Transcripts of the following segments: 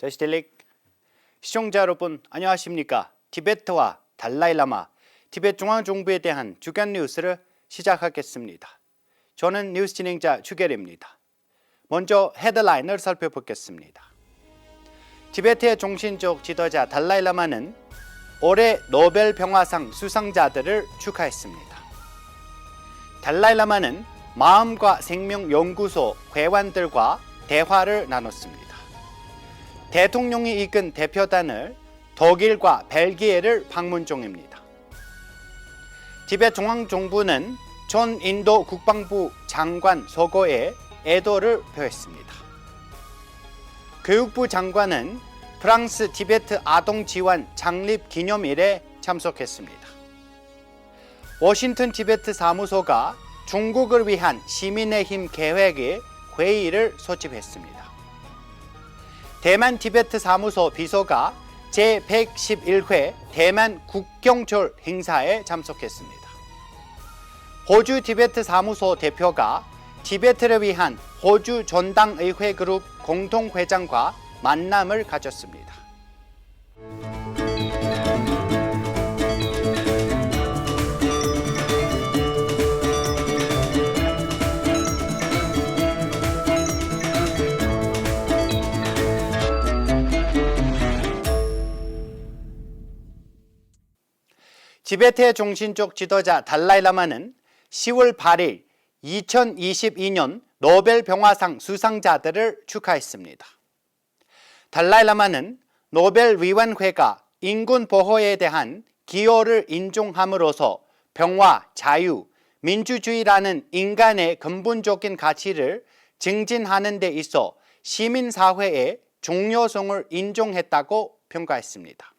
데시텔릭 시청자 여러분 안녕하십니까? 티베트와 달라이라마, 티베트 중앙정부에 대한 주간 뉴스를 시작하겠습니다. 저는 뉴스 진행자 주결입니다. 먼저 헤드라인을 살펴보겠습니다. 티베트의 정신적 지도자 달라이라마는 올해 노벨 평화상 수상자들을 축하했습니다. 달라이라마는 마음과 생명 연구소 회원들과 대화를 나눴습니다. 대통령이 이끈 대표단을 독일과 벨기에를 방문 중입니다. 티베트 중앙정부는 전 인도 국방부 장관 서거에 애도를 표했습니다. 교육부 장관은 프랑스 티베트 아동 지원 창립 기념일에 참석했습니다. 워싱턴 티베트 사무소가 중국을 위한 시민의 힘 계획의 회의를 소집했습니다. 대만 티베트 사무소 비서가 제111회 대만 국경절 행사에 참석했습니다. 호주 티베트 사무소 대표가 티베트를 위한 호주 전당의회 그룹 공동회장과 만남을 가졌습니다. 티베트의 정신적 지도자 달라이라마는 10월 8일 2022년 노벨 평화상 수상자들을 축하했습니다. 달라이라마는 노벨위원회가 인권 보호에 대한 기여를 인정함으로써 평화, 자유, 민주주의라는 인간의 근본적인 가치를 증진하는 데 있어 시민사회의 중요성을 인정했다고 평가했습니다.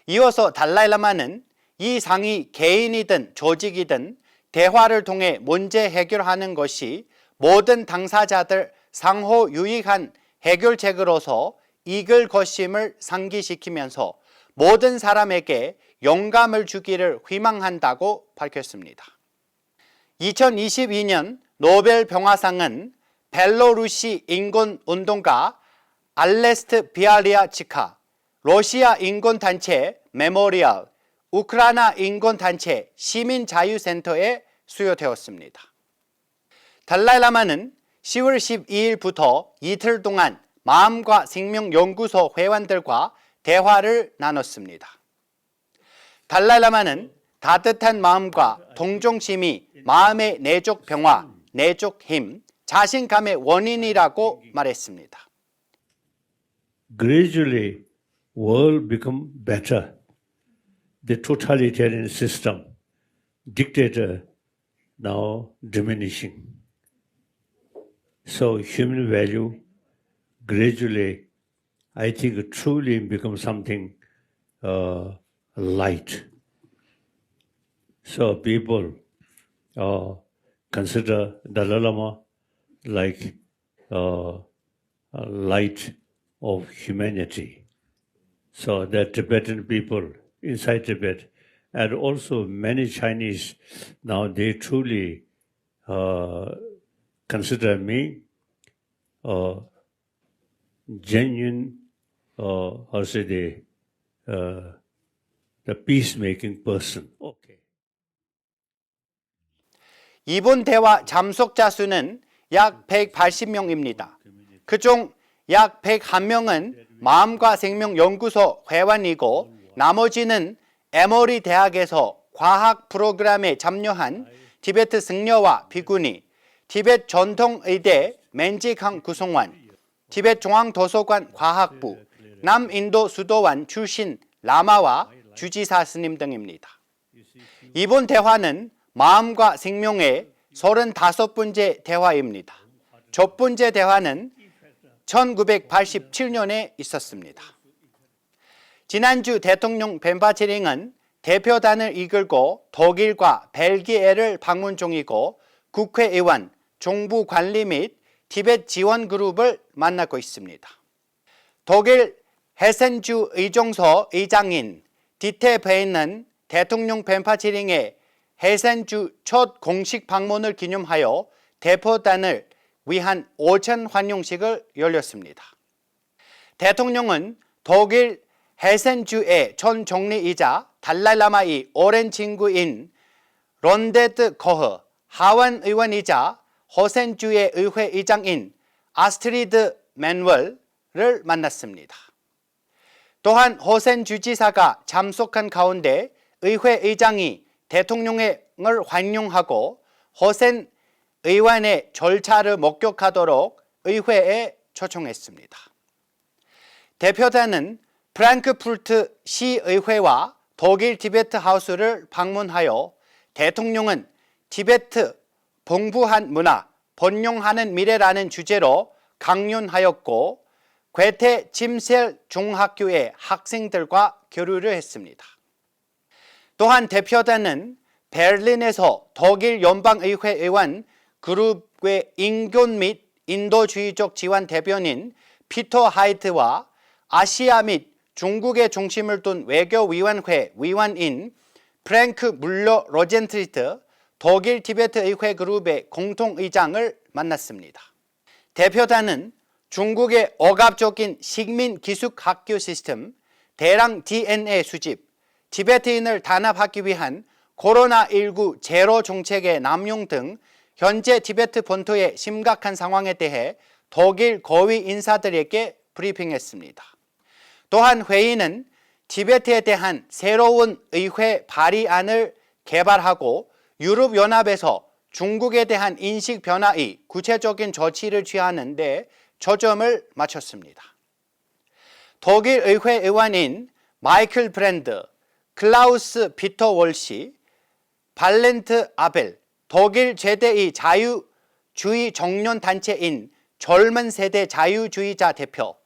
이어서 달라이라마는 이 상이 개인이든 조직이든 대화를 통해 문제 해결하는 것이 모든 당사자들 상호 유익한 해결책으로서 이끌 것임을 상기시키면서 모든 사람에게 영감을 주기를 희망한다고 밝혔습니다. 2022년 노벨 평화상은 벨로루시 인권운동가 알레스트 비알리아치카, 러시아 인권단체 메모리얼, 우크라이나 인권단체 시민자유센터에 수여되었습니다. 달라이라마는 10월 12일부터 이틀 동안 마음과 생명 연구소 회원들과 대화를 나눴습니다. 달라이라마는 따뜻한 마음과 동정심이 마음의 내적 평화, 내적 힘, 자신감의 원인이라고 말했습니다. Gradually, world become better. The totalitarian system, dictator, now diminishing. So human value gradually, I think, truly become something light. So people consider Dalai Lama like a light of humanity. So the Tibetan people inside Tibet and also many Chinese, now they truly consider me a genuine, how say they, the peacemaking person. Okay. 이번 대화 참석자 수는 약 180명입니다. 그중 약 101명은 마음과 생명 연구소 회원이고 나머지는 에머리 대학에서 과학 프로그램에 참여한 티베트 승려와 비구니, 티베트 전통의대 맨지강 구성원, 티베트 중앙도서관 과학부, 남인도 수도원 출신 라마와 주지사 스님 등입니다. 이번 대화는 마음과 생명의 35번째 대화입니다. 첫 번째 대화는 1987년에 있었습니다. 지난주 대통령 벤파치링은 대표단을 이끌고 독일과 벨기에를 방문 중이고 국회의원, 정부 관리 및 티베트 지원 그룹을 만나고 있습니다. 독일 헤센주 의정서 의장인 디테 베인은 대통령 벤파치링의 헤센주 첫 공식 방문을 기념하여 대표단을 위한 오찬 환영식을 열렸습니다. 대통령은 독일 헤센주의 전 총리이자 달라이라마의 오랜 친구인 론데트 코흐 하원 의원이자 호센주의 의회 의장인 아스트리드 맨웰을 만났습니다. 또한 호센 주지사가 참석한 가운데 의회 의장이 대통령을 환영하고 호센 의원의 절차를 목격하도록 의회에 초청했습니다. 대표단은 프랑크푸르트 시의회와 독일 티베트 하우스를 방문하여 대통령은 티베트 풍부한 문화, 번영하는 미래라는 주제로 강연하였고 괴테 침셀 중학교의 학생들과 교류를 했습니다. 또한 대표단은 베를린에서 독일 연방의회 의원 그룹의 인권 및 인도주의적 지원 대변인 피터 하이트와 아시아 및 중국의 중심을 둔 외교위원회 위원인 프랭크 물러 로젠트리트 독일 티베트 의회 그룹의 공통의장을 만났습니다. 대표단은 중국의 억압적인 식민 기숙 학교 시스템, 대량 DNA 수집, 티베트인을 단합하기 위한 코로나19 제로 정책의 남용 등 현재 티베트 본토의 심각한 상황에 대해 독일 고위 인사들에게 브리핑했습니다. 또한 회의는 티베트에 대한 새로운 의회 발의안을 개발하고 유럽연합에서 중국에 대한 인식 변화의 구체적인 조치를 취하는 데 초점을 맞췄습니다. 독일 의회 의원인 마이클 브랜드, 클라우스 피터 월시, 발렌트 아벨, 독일 최대의 자유주의 청년단체인 젊은 세대 자유주의자 대표,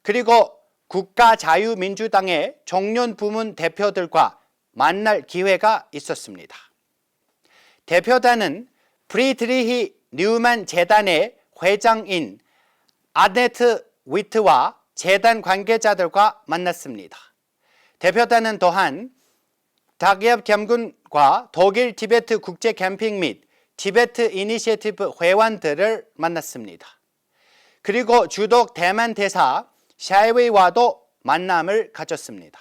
그리고 국가자유민주당의 청년 부문 대표들과 만날 기회가 있었습니다. 대표단은 프리드리히 뉴만 재단의 회장인 아네트 위트와 재단 관계자들과 만났습니다. 대표단은 또한 다기압 캠군과 독일 티베트 국제 캠핑 및 티베트 이니시애티브 회원들을 만났습니다. 그리고 주독 대만 대사 샤이웨이와도 만남을 가졌습니다.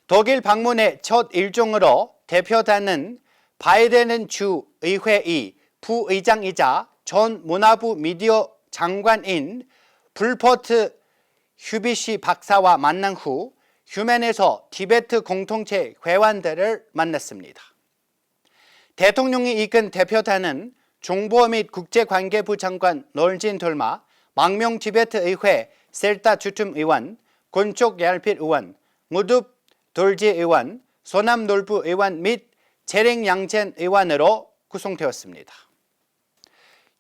독일 방문의 첫 일정으로 대표단은 바이데는 주 의회의 부의장이자 전 문화부 미디어 장관인 불포트 휴비시 박사와 만난 후 휴멘에서 티베트 공동체 회원들을 만났습니다. 대통령이 이끈 대표단은 정보 및 국제관계부 장관 놀진 돌마, 망명 티베트 의회 셀타 주툼 의원, 곤쪽 얄핏 의원, 무둡 돌지 의원, 소남 놀부 의원 및 체링 양첸 의원으로 구성되었습니다.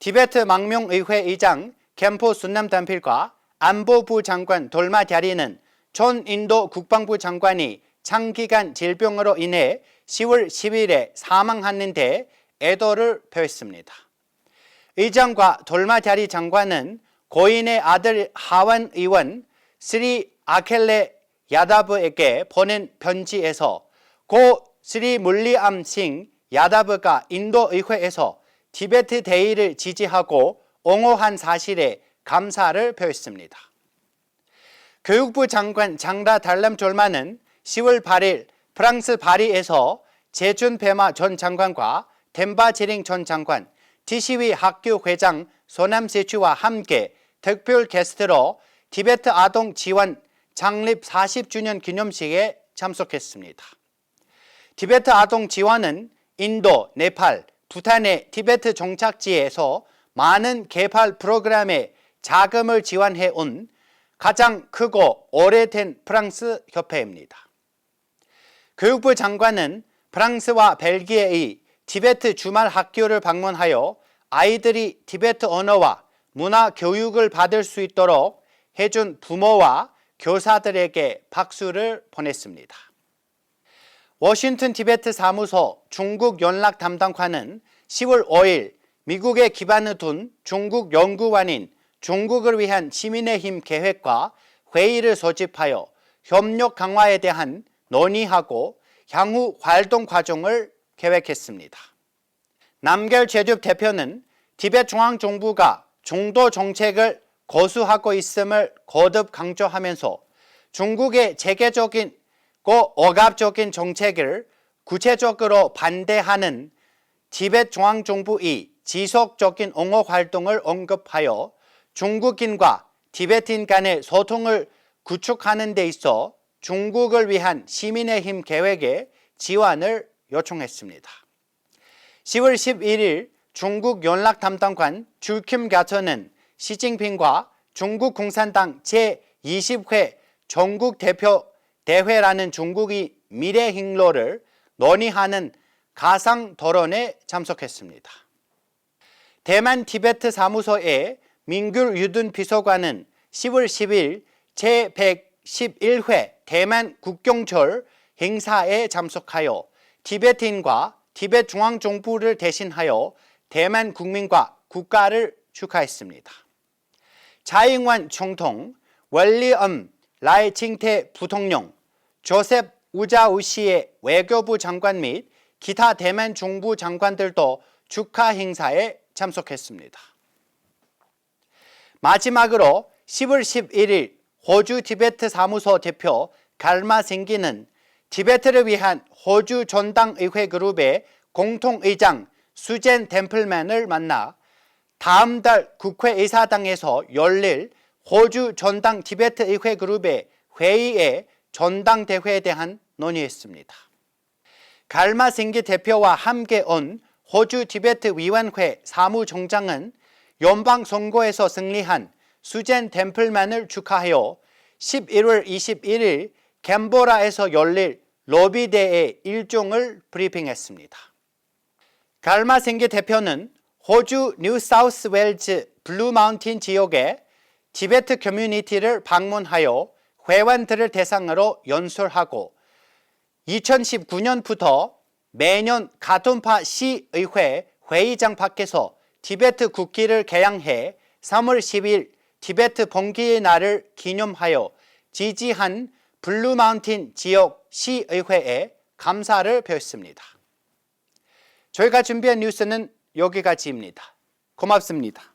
티베트 망명의회 의장 캠포 순남 단필과 안보부 장관 돌마 갸리는 전 인도 국방부 장관이 장기간 질병으로 인해 10월 10일에 사망했는데 애도를 표했습니다. 의장과 돌마 갸리 장관은 고인의 아들 하원 의원 스리 아켈레 야다브에게 보낸 편지에서 고 스리 물리암 싱 야다브가 인도 의회에서 티베트 대의를 지지하고 옹호한 사실에 감사를 표했습니다. 교육부 장관 장라 달람 졸마는 10월 8일 프랑스 파리에서 제준 페마 전 장관과 덴바 제링 전 장관, 티시위 학교 회장 소남 세추와 함께 특별 게스트로 티베트 아동 지원 창립 40주년 기념식에 참석했습니다. 티베트 아동 지원은 인도, 네팔, 부탄의 티베트 정착지에서 많은 개발 프로그램에 자금을 지원해 온 가장 크고 오래된 프랑스 협회입니다. 교육부 장관은 프랑스와 벨기에의 티베트 주말 학교를 방문하여 아이들이 티베트 언어와 문화 교육을 받을 수 있도록 해준 부모와 교사들에게 박수를 보냈습니다. 워싱턴 티베트 사무소 중국 연락 담당관은 10월 5일 미국에 기반을 둔 중국 연구원인 중국을 위한 시민의 힘 계획과 회의를 소집하여 협력 강화에 대한 논의하고 향후 활동 과정을 계획했습니다. 남결 제줍 대표는 티베트 중앙정부가 중도 정책을 거수하고 있음을 거듭 강조하면서 중국의 체계적이고 억압적인 정책을 구체적으로 반대하는 티베트 중앙정부의 지속적인 옹호 활동을 언급하여 중국인과 티베트인 간의 소통을 구축하는 데 있어 중국을 위한 시민의힘 계획에 지원을 요청했습니다. 10월 11일 중국 연락담당관 주킴 가터는 시진핑과 중국 공산당 제20회 전국 대표 대회라는 중국의 미래 행로를 논의하는 가상 토론에 참석했습니다. 대만 티베트 사무소의 민귤 유든 비서관은 10월 10일 제111회 대만 국경절 행사에 참석하여 티베트인과 티베트 중앙정부를 대신하여 대만 국민과 국가를 축하했습니다. 차잉원 총통, 월리엄 라이칭태 부통령, 조셉 우자우시의 외교부 장관 및 기타 대만 정부 장관들도 축하 행사에 참석했습니다. 마지막으로 10월 11일 호주 티베트 사무소 대표 갈마생기는 티베트를 위한 호주 전당의회 그룹의 공통의장 수젠 템플맨을 만나 다음 달 국회의사당에서 열릴 호주 전당 티베트 의회 그룹의 회의에 전당대회에 대한 논의했습니다. 갈마생기 대표와 함께 온 호주 티베트 위원회 사무총장은 연방선거에서 승리한 수젠 템플맨을 축하하여 11월 21일 캔버라에서 열릴 로비대의 일정을 브리핑했습니다. 갈마생기 대표는 호주 뉴사우스웨일즈 블루마운틴 지역의 티베트 커뮤니티를 방문하여 회원들을 대상으로 연설하고 2019년부터 매년 가톤파 시의회 회의장 밖에서 티베트 국기를 개양해 3월 10일 티베트 봉기의 날을 기념하여 지지한 블루마운틴 지역 시의회에 감사를 표했습니다. 저희가 준비한 뉴스는 여기까지입니다. 고맙습니다.